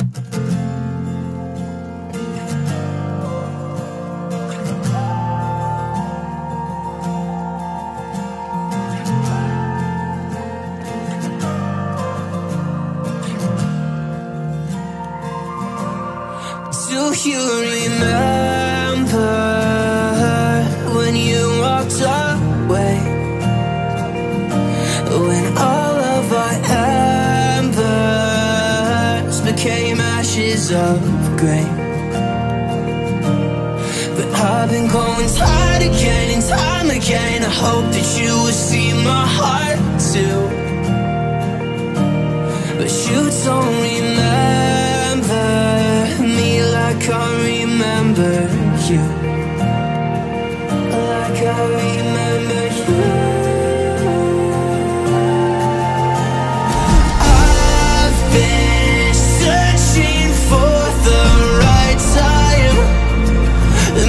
Do you remember when you walked away? When all of our embers became ashes of grey. But I've been going time again and time again. I hope that you will see my heart too. But you don't remember me like I remember you. Like I remember you. I've been searching for the right time,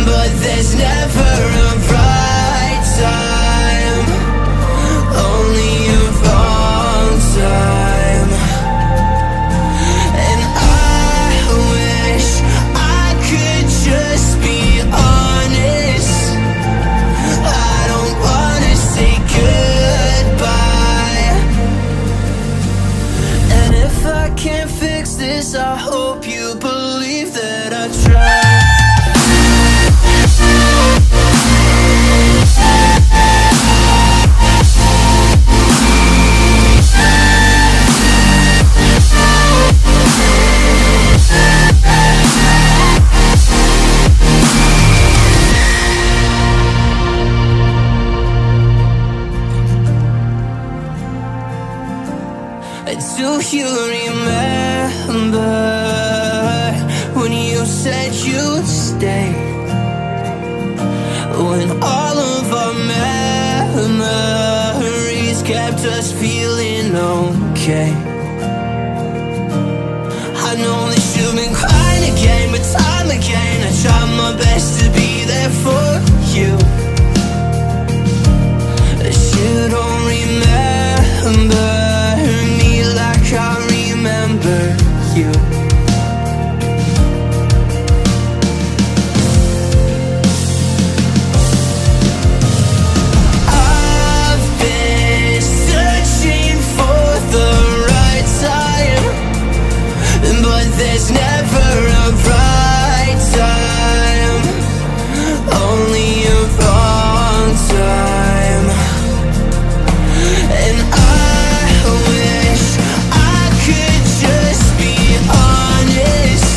but there's never a right time, only a wrong time. And I wish I could just be honest. I don't wanna say goodbye. And if I can't fix this, I hope you believe that I tried. Do you remember when you said you'd stay? When all of our memories kept us feeling okay. I know that you've been crying again, but time again I try my best to be there for you. But you don't remember like I remember you. I've been searching for the right time, but there's never a right time, only a wrong time. And I wish I could just be honest.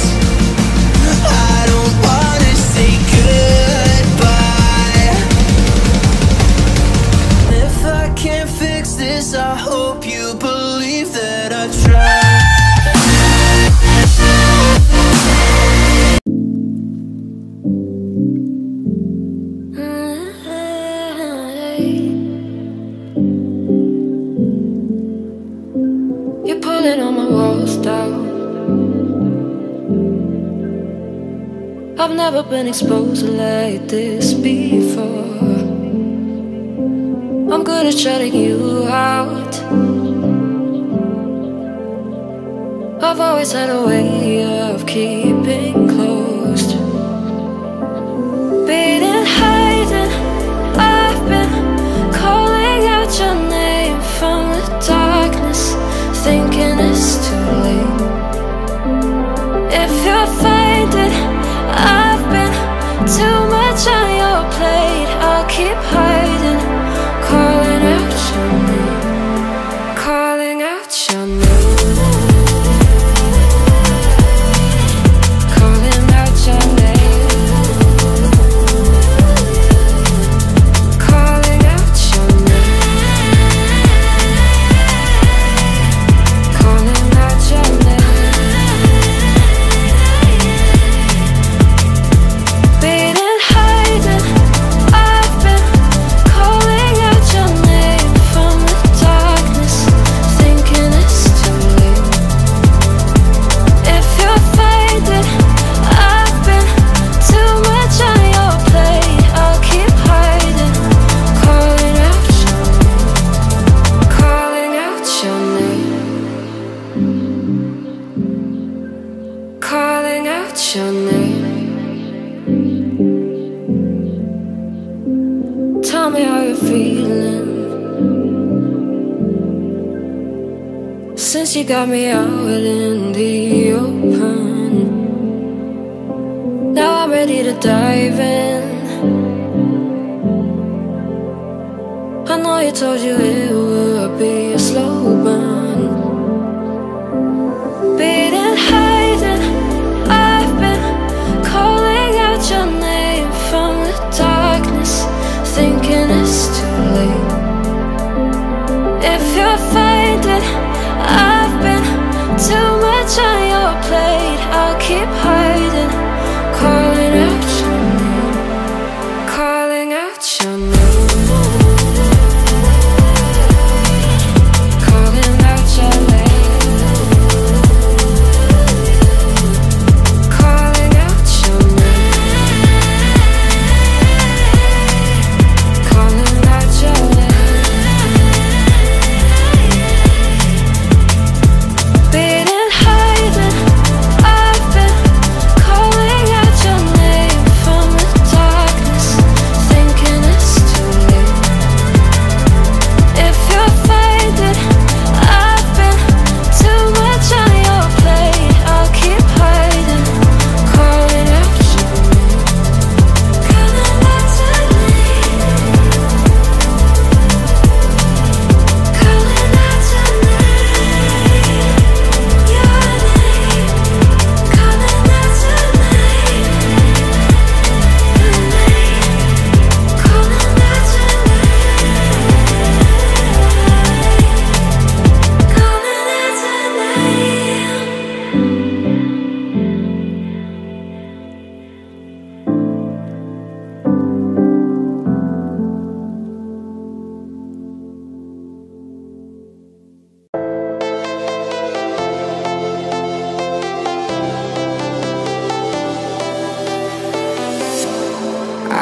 I don't wanna say goodbye. If I can't fix this, I hope you believe that I tried. You're pulling all my walls down. I've never been exposed like this before. I'm good at shutting you out. I've always had a way of keeping closed. Being hiding, I've been calling out your name from the darkness, thinking it's too late. If you find it, I've been too much on your plate. I'll keep hiding, calling out your name, calling out your name. Calling out your name. Calling out your name. Calling out your name. out your name. Tell me how you're feeling, since you got me out in the open. Now I'm ready to dive in. I know you told you it would be a slow burn. Beating, hiding, I've been calling out your name from the darkness, thinking it's too late. If you're faded, I've been too much on your plate. I'll keep hiding, calling out your name, calling out your name.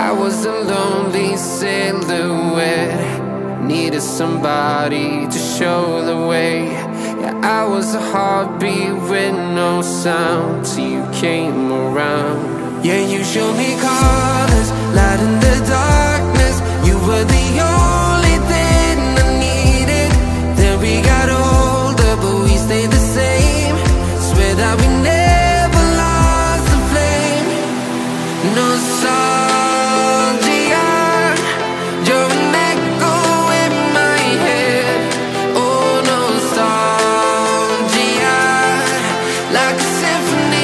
I was a lonely silhouette, needed somebody to show the way. Yeah, I was a heartbeat with no sound till you came around. Yeah, you showed me colors, light in the darkness. You were the only thing I needed. Then we got older, but we stayed the same. Swear that we never lost the flame. Nostalgia, you're an echo in my head. Oh, nostalgia, like a symphony